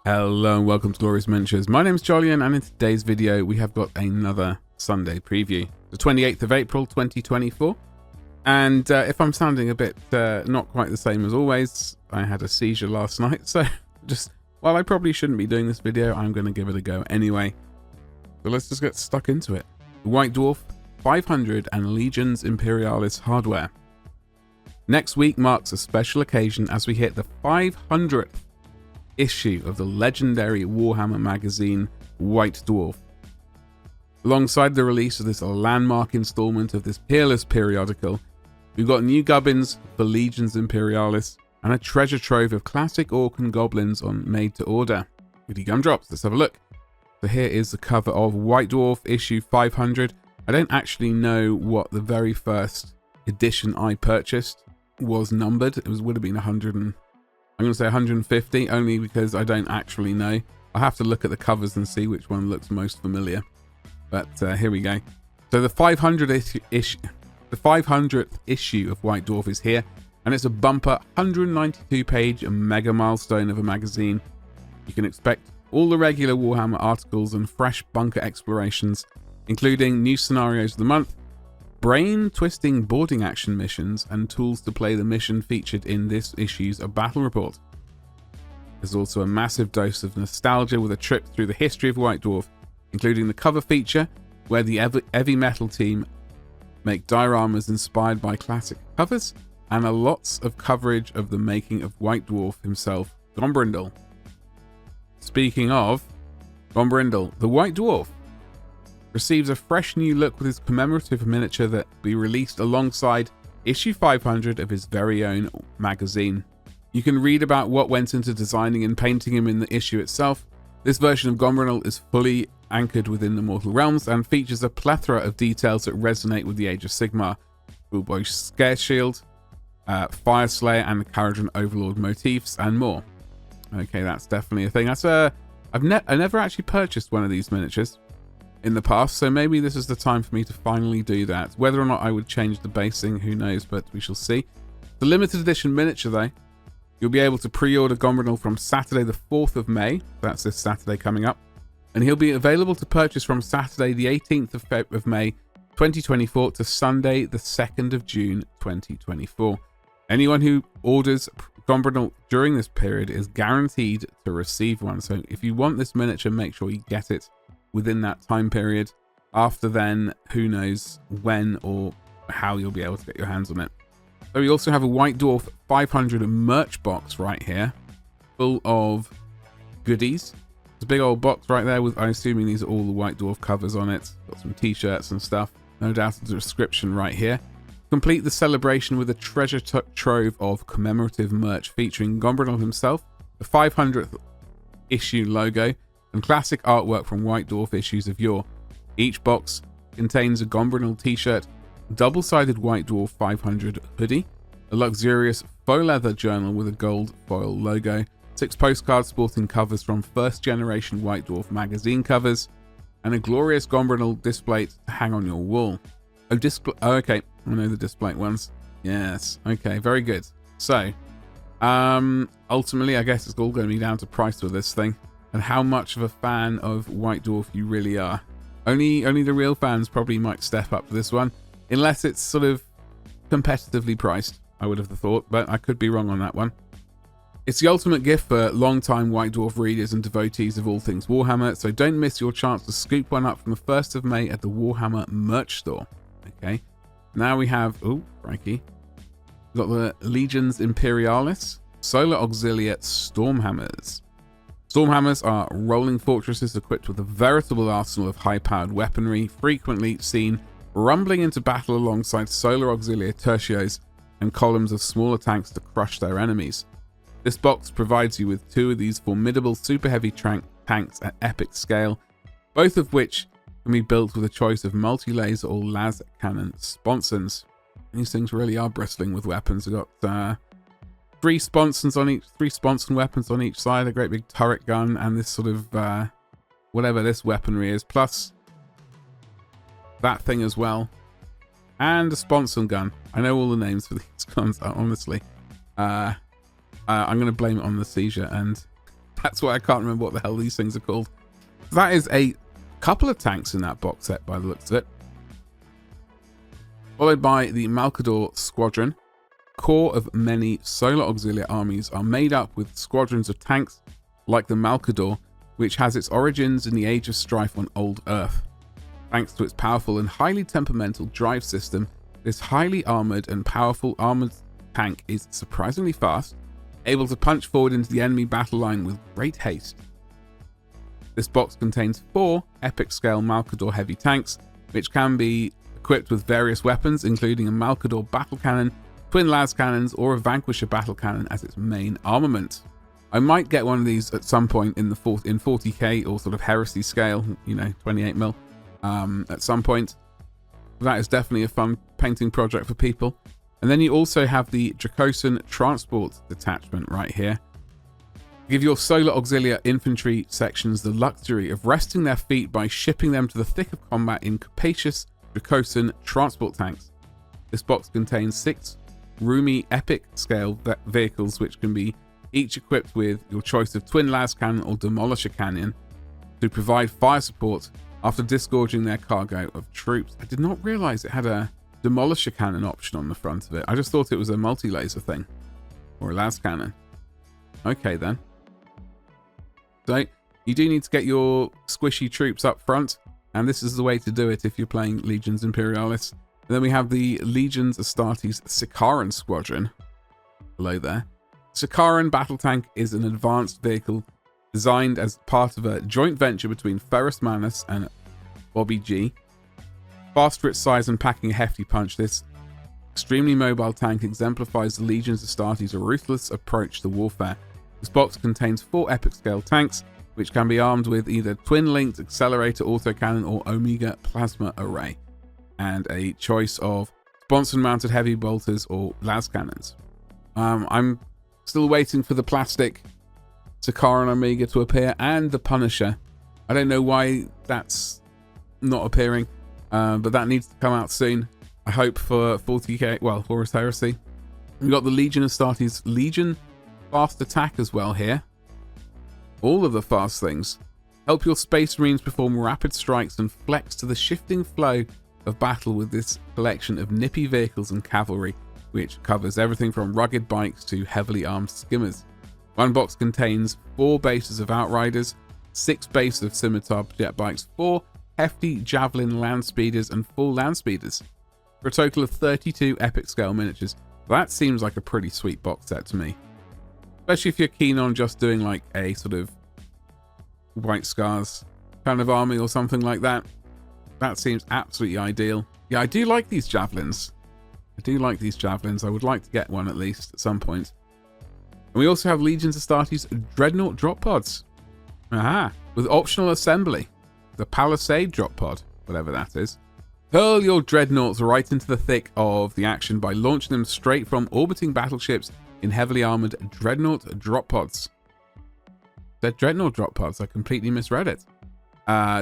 Hello and welcome to Glorious Adventures. My name's Jolyon, and in today's video we have got another Sunday preview. The 28th of April 2024. And if I'm sounding a bit not quite the same as always, I had a seizure last night, so while I probably shouldn't be doing this video, I'm going to give it a go anyway. So let's just get stuck into it. The White Dwarf, 500 and Legions Imperialis hardware. Next week marks a special occasion as we hit the 500th issue of the legendary Warhammer magazine White Dwarf. Alongside the release of this landmark installment of this peerless periodical, we've got new gubbins for Legions Imperialis and a treasure trove of classic orc and goblins on made to order. Goody gumdrops, let's have a look. So here is the cover of White Dwarf issue 500. I don't actually know what the very first edition I purchased was numbered. It would have been 100 and I'm going to say 150, only because I don't actually know. I'll have to look at the covers and see which one looks most familiar. But here we go. So the 500th issue of White Dwarf is here, and it's a bumper 192-page mega milestone of a magazine. You can expect all the regular Warhammer articles and fresh bunker explorations, including new scenarios of the month, brain-twisting boarding action missions, and tools to play the mission featured in this issue's battle report. There's also a massive dose of nostalgia with a trip through the history of White Dwarf, including the cover feature, where the heavy metal team make dioramas inspired by classic covers, and a lots of coverage of the making of White Dwarf himself, Gombrindal. Speaking of Gombrindal, the White Dwarf receives a fresh new look with his commemorative miniature that will be released alongside issue 500 of his very own magazine. You can read about what went into designing and painting him in the issue itself. This version of Gombrindal is fully anchored within the mortal realms and features a plethora of details that resonate with the Age of Sigmar. Bullboy Scare Shield, Fire Slayer and the Kharadron Overlord motifs, and more. Okay, that's definitely a thing. I never actually purchased one of these miniatures in the past, so maybe this is the time for me to finally do that. Whether or not I would change the basing, who knows, but we shall see. The limited edition miniature, though, you'll be able to pre-order Gombrindal from Saturday the 4th of May, that's this Saturday coming up, and he'll be available to purchase from Saturday the 18th of May 2024 to Sunday the 2nd of June 2024. Anyone who orders Gombrindal during this period is guaranteed to receive one, so if you want this miniature, make sure you get it within that time period. After then, who knows when or how you'll be able to get your hands on it. So we also have a White Dwarf 500 merch box right here, full of goodies. It's a big old box right there with, I'm assuming these are all the White Dwarf covers on it. Got some t-shirts and stuff. No doubt the description right here. Complete the celebration with a treasure trove of commemorative merch featuring Gombrindal himself, the 500th issue logo, and classic artwork from White Dwarf issues of yore. Each box contains a Gombrindal t-shirt, double-sided White Dwarf 500 hoodie, a luxurious faux leather journal with a gold foil logo, 6 postcards sporting covers from first generation White Dwarf magazine covers, and a glorious Gombrindal display to hang on your wall. Oh, okay, I know the display ones. Yes, okay, very good. So, ultimately, I guess it's all going to be down to price with this thing, and how much of a fan of White Dwarf you really are. Only the real fans probably might step up for this one, unless it's sort of competitively priced, I would have thought, but I could be wrong on that one. It's the ultimate gift for long-time White Dwarf readers and devotees of all things Warhammer, so don't miss your chance to scoop one up from the 1st of May at the Warhammer merch store. Okay, now we have, oh, crikey, we've got the Legions Imperialis, Solar Auxilia Stormhammers. Stormhammers are rolling fortresses equipped with a veritable arsenal of high-powered weaponry, frequently seen rumbling into battle alongside Solar Auxilia tertios and columns of smaller tanks to crush their enemies. This box provides you with 2 of these formidable super heavy tanks at epic scale, both of which can be built with a choice of multi-laser or las cannon sponsons. These things really are bristling with weapons. We've got 3 sponson weapons on each side, a great big turret gun, and this sort of whatever this weaponry is, plus that thing as well, and a sponson gun. I know all the names for these guns, honestly. I'm going to blame it on the seizure and That's why I can't remember what the hell these things are called. That is a couple of tanks in that box set by the looks of it. Followed by the Malcador Squadron. Core of many Solar Auxilia armies are made up with squadrons of tanks like the Malcador, which has its origins in the Age of Strife on Old Earth. Thanks to its powerful and highly temperamental drive system, this highly armoured and powerful armoured tank is surprisingly fast, able to punch forward into the enemy battle line with great haste. This box contains 4 epic scale Malcador heavy tanks, which can be equipped with various weapons, including a Malcador battle cannon, twin las cannons, or a Vanquisher battle cannon as its main armament. I might get one of these at some point in 40k or sort of Heresy scale, you know, 28mm, at some point. That is definitely a fun painting project for people. And then you also have the Dracosan Transport Detachment right here. Give your Solar Auxilia infantry sections the luxury of resting their feet by shipping them to the thick of combat in capacious Dracosan transport tanks. This box contains 6 roomy epic scale vehicles, which can be each equipped with your choice of twin las cannon or demolisher cannon to provide fire support after disgorging their cargo of troops. I did not realize it had a demolisher cannon option on the front of it. I just thought it was a multi-laser thing or a las cannon. Okay then. So you do need to get your squishy troops up front, and this is the way to do it if you're playing Legions Imperialis. And then we have the Legions Astartes Sicaran Squadron below there. Sicaran Battle Tank is an advanced vehicle designed as part of a joint venture between Ferrus Manus and Bobby G. Fast for its size and packing a hefty punch, this extremely mobile tank exemplifies the Legions Astartes' ruthless approach to warfare. This box contains 4 epic scale tanks, which can be armed with either twin-linked accelerator autocannon or Omega plasma array, and a choice of Sponson-mounted heavy bolters or las cannons. I'm still waiting for the plastic Sicaran Omega to appear, and the Punisher. I don't know why that's not appearing, but that needs to come out soon. I hope for 40k, well, Horus Heresy. We've got the Legion Astartes Legion Fast Attack as well here. All of the fast things. Help your Space Marines perform rapid strikes and flex to the shifting flow of battle with this collection of nippy vehicles and cavalry, which covers everything from rugged bikes to heavily armed skimmers. One box contains 4 bases of Outriders, 6 bases of Scimitar jet bikes, 4 hefty Javelin land speeders, and 4 land speeders, for a total of 32 epic scale miniatures. That seems like a pretty sweet box set to me. Especially if you're keen on just doing like a sort of White Scars kind of army or something like that. That seems absolutely ideal. Yeah, I do like these Javelins. I would like to get one at least at some point. And we also have Legions Astartes Dreadnought drop pods. Aha! With optional assembly. The Palisade drop pod, whatever that is. Hurl your dreadnoughts right into the thick of the action by launching them straight from orbiting battleships in heavily armored Dreadnought drop pods. They're Dreadnought drop pods, I completely misread it.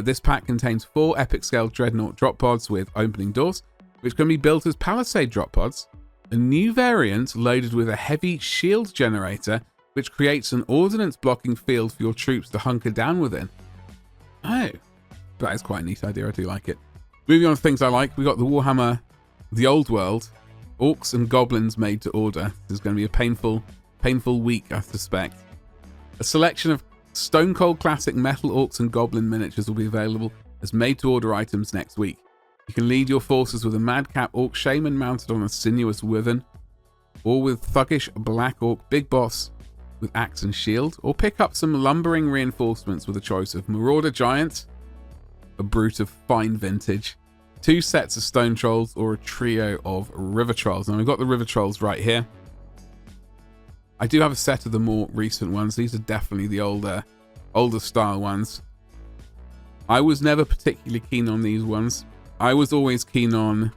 This pack contains 4 epic scale Dreadnought drop pods with opening doors, which can be built as Palisade drop pods. A new variant loaded with a heavy shield generator, which creates an ordnance blocking field for your troops to hunker down within. Oh, that is quite a neat idea. I do like it. Moving on to things I like, we got the Warhammer, the Old World, Orcs and Goblins made to order. This is going to be a painful week, I suspect. A selection of Stone Cold Classic Metal Orcs and Goblin miniatures will be available as made-to-order items next week. You can lead your forces with a madcap Orc Shaman mounted on a sinuous Wyvern, or with thuggish Black Orc Big Boss with axe and shield, or pick up some lumbering reinforcements with a choice of Marauder Giant, a brute of fine vintage, 2 sets of Stone Trolls, or a trio of River Trolls. And we've got the River Trolls right here. I do have a set of the more recent ones. These are definitely the older style ones. I was never particularly keen on these ones. I was always keen on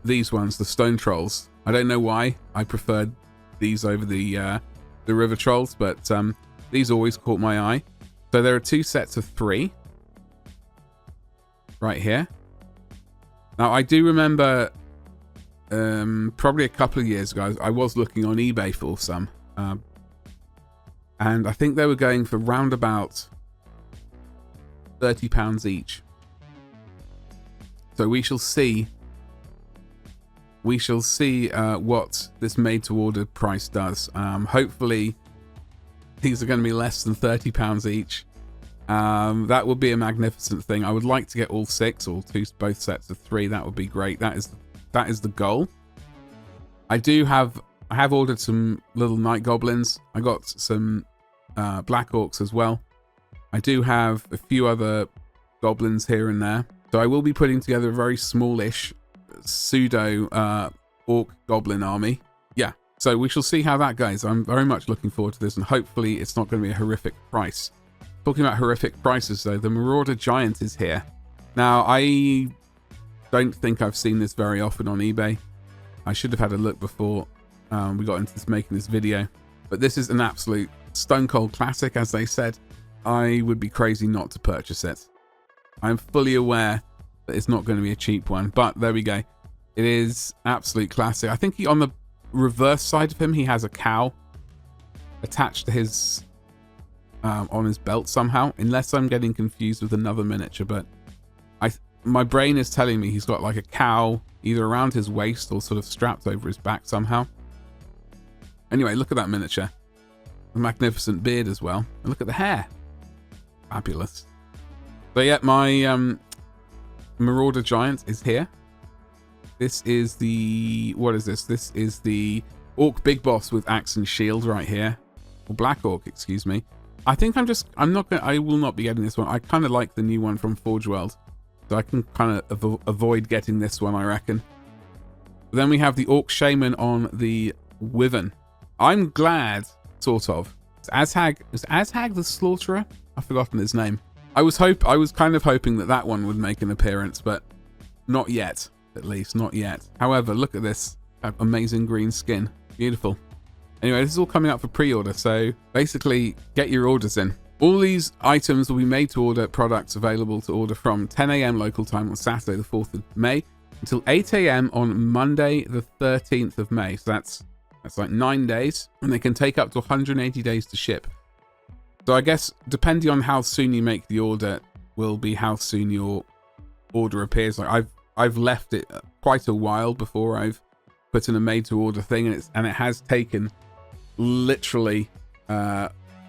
these ones, the Stone Trolls. I don't know why I preferred these over the River Trolls, but these always caught my eye. So there are 2 sets of 3 right here. Now I do remember probably a couple of years ago I was looking on eBay for some. And I think they were going for round about £30 each. So we shall see. We shall see what this made-to-order price does. Hopefully, these are going to be less than £30 each. That would be a magnificent thing. I would like to get all 6 or both sets of 3. That would be great. That is the goal. I have ordered some little night goblins. I got some black orcs as well. I do have a few other goblins here and there. So I will be putting together a very smallish pseudo orc goblin army. Yeah, so we shall see how that goes. I'm very much looking forward to this, and hopefully it's not going to be a horrific price. Talking about horrific prices though, the Marauder Giant is here. Now, I don't think I've seen this very often on eBay. I should have had a look before we got into making this video. But this is an absolute stone cold classic, as they said. I would be crazy not to purchase it. I'm fully aware that it's not going to be a cheap one, but there we go. It is absolute classic. I think on the reverse side of him, he has a cow attached to his on his belt somehow, unless I'm getting confused with another miniature. But my brain is telling me he's got like a cow either around his waist or sort of strapped over his back somehow. Anyway, look at that miniature. A magnificent beard as well. And look at the hair. Fabulous. So yeah, my Marauder Giant is here. This is the... what is this? This is the Orc Big Boss with axe and shield right here. Or Black Orc, excuse me. I think I will not be getting this one. I kind of like the new one from Forgeworld. So I can kind of avoid getting this one, I reckon. But then we have the Orc Shaman on the Wyvern. I'm glad, sort of. Is Azhag the Slaughterer? I've forgotten his name. I was kind of hoping that one would make an appearance, but not yet. At least, not yet. However, look at this amazing green skin. Beautiful. Anyway, this is all coming up for pre-order, so basically, get your orders in. All these items will be made to order products available to order from 10 AM local time on Saturday the 4th of May until 8 AM on Monday the 13th of May. So that's like 9 days, and they can take up to 180 days to ship. So I guess depending on how soon you make the order will be how soon your order appears. Like I've left it quite a while before I've put in a made to order thing, and it has taken literally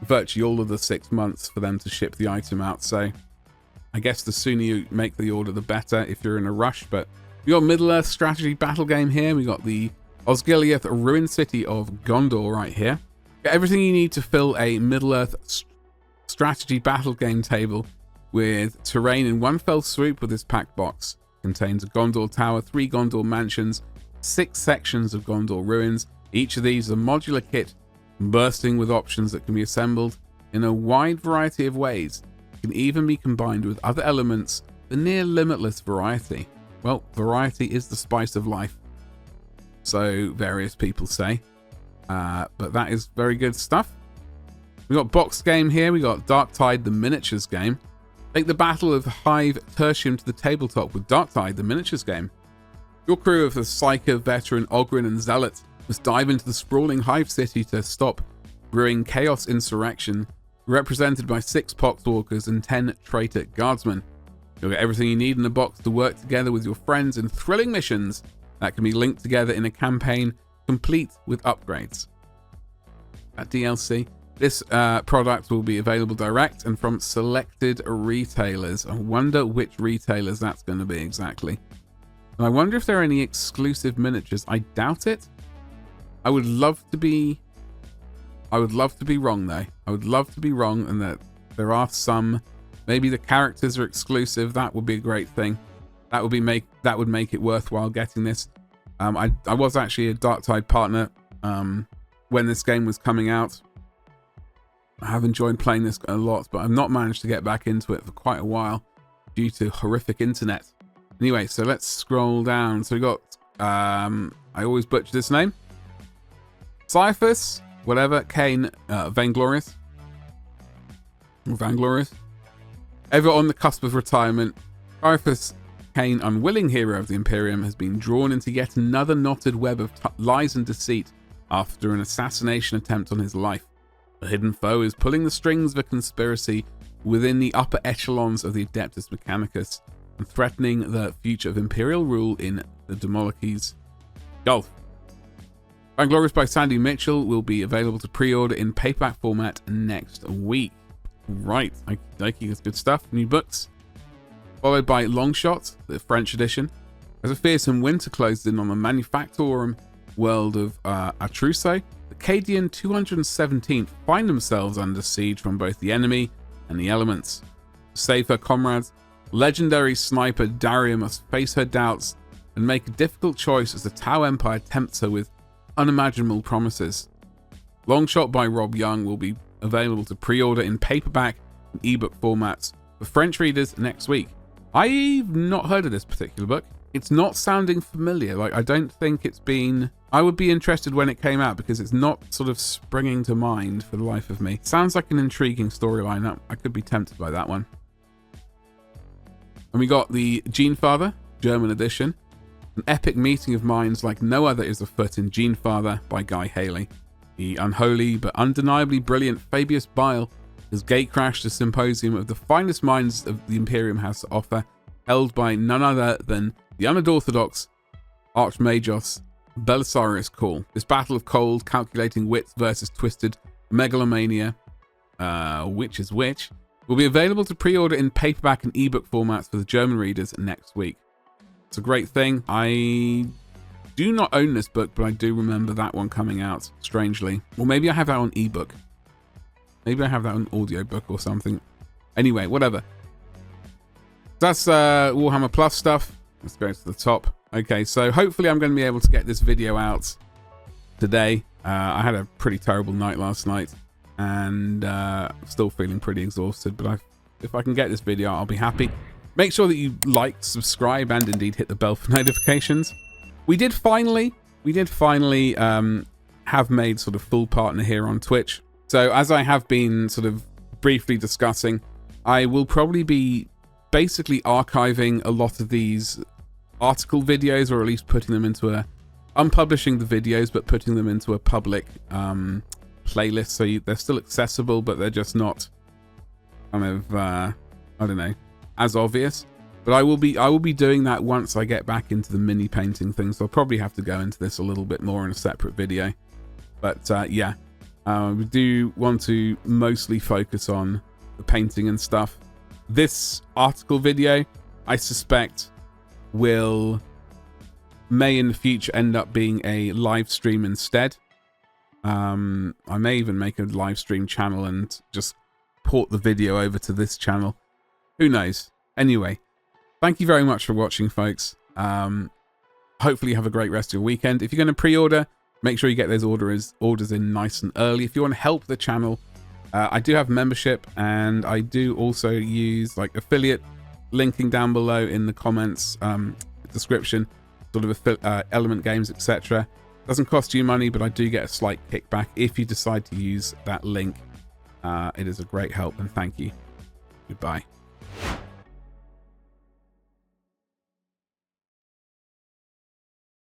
virtually all of the 6 months for them to ship the item out. So I guess the sooner you make the order, the better if you're in a rush. But we got Middle-earth strategy battle game here. We got the Osgiliath ruined city of Gondor right here. Got everything you need to fill a Middle-earth strategy battle game table with terrain in one fell swoop with this pack box. Contains a Gondor tower, 3 Gondor mansions, 6 sections of Gondor ruins. Each of these is a modular kit bursting with options that can be assembled in a wide variety of ways. It can even be combined with other elements, the near limitless variety. Well, variety is the spice of life, so various people say. But that is very good stuff. We got box game here. We got Darktide the miniatures game. Take the Battle of Hive Tertium to the tabletop with Darktide the miniatures game. Your crew of the Psyker, Veteran, Ogren and Zealot must dive into the sprawling Hive City to stop brewing chaos insurrection, represented by 6 Poxwalkers and 10 Traitor Guardsmen. You'll get everything you need in a box to work together with your friends in thrilling missions that can be linked together in a campaign complete with upgrades. At DLC, this product will be available direct and from selected retailers. I wonder which retailers that's going to be exactly. And I wonder if there are any exclusive miniatures. I doubt it. I would love to be wrong though. I would love to be wrong and that there are some. Maybe the characters are exclusive. That would be a great thing. That would make it worthwhile getting this. I was actually a Darktide partner when this game was coming out. I have enjoyed playing this a lot, but I've not managed to get back into it for quite a while due to horrific internet. Anyway, so let's scroll down. So we got, I always butcher this name. Cyphus, whatever, Kane, Vainglorious. Vainglorious. Ever on the cusp of retirement, Cyphus Kane, unwilling hero of the Imperium, has been drawn into yet another knotted web of lies and deceit after an assassination attempt on his life. A hidden foe is pulling the strings of a conspiracy within the upper echelons of the Adeptus Mechanicus and threatening the future of Imperial rule in the Demolokes Gulf. Vainglorious by Sandy Mitchell will be available to pre-order in paperback format next week. Right, that's good stuff. New books. Followed by Longshot, the French edition. As a fearsome winter closes in on the Manufactorum world of Atruse, the Cadian 217th find themselves under siege from both the enemy and the elements. To save her comrades, legendary sniper Daria must face her doubts and make a difficult choice as the Tau Empire tempts her with unimaginable promises. Longshot by Rob Young will be available to pre-order in paperback and ebook formats for French readers next week. I've not heard of this particular book. It's not sounding familiar. Like, I don't think it's been... I would be interested when it came out because it's not sort of springing to mind for the life of me. Sounds like an intriguing storyline. I could be tempted by that one. And we got the Genefather, German edition. An epic meeting of minds like no other is afoot in Genefather by Guy Haley. The unholy but undeniably brilliant Fabius Bile has gatecrashed a symposium of the finest minds of the Imperium has to offer, held by none other than the unorthodox Archmagos Belisarius Call. This battle of cold, calculating wits versus twisted megalomania, which is which, will be available to pre-order in paperback and ebook formats for the German readers next week. It's a great thing. I do not own this book, but I do remember that one coming out, strangely. Or maybe I have that on ebook. Maybe I have that on audiobook or something. Anyway, whatever. That's Warhammer Plus stuff. Let's go to the top. Okay, so hopefully I'm going to be able to get this video out today. I had a pretty terrible night last night, and still feeling pretty exhausted, but if I can get this video, I'll be happy. Make sure that you like, subscribe, and indeed hit the bell for notifications. We did finally have made sort of full partner here on Twitch. So as I have been sort of briefly discussing, I will probably be basically archiving a lot of these article videos, or at least putting them into unpublishing the videos, but putting them into a public playlist. So they're still accessible, but they're just not kind of, I don't know, as obvious. But I will be doing that once I get back into the mini painting thing. So I'll probably have to go into this a little bit more in a separate video. But yeah, we do want to mostly focus on the painting and stuff. This article video, I suspect, may in the future end up being a live stream instead. I may even make a live stream channel and just port the video over to this channel. Who knows? Anyway, thank you very much for watching, folks. Hopefully you have a great rest of your weekend. If you're going to pre-order, make sure you get those orders in nice and early. If you want to help the channel, I do have membership, and I do also use like affiliate linking down below in the comments description, sort of element games, etc. Doesn't cost you money, but I do get a slight kickback if you decide to use that link. It is a great help, and thank you. Goodbye.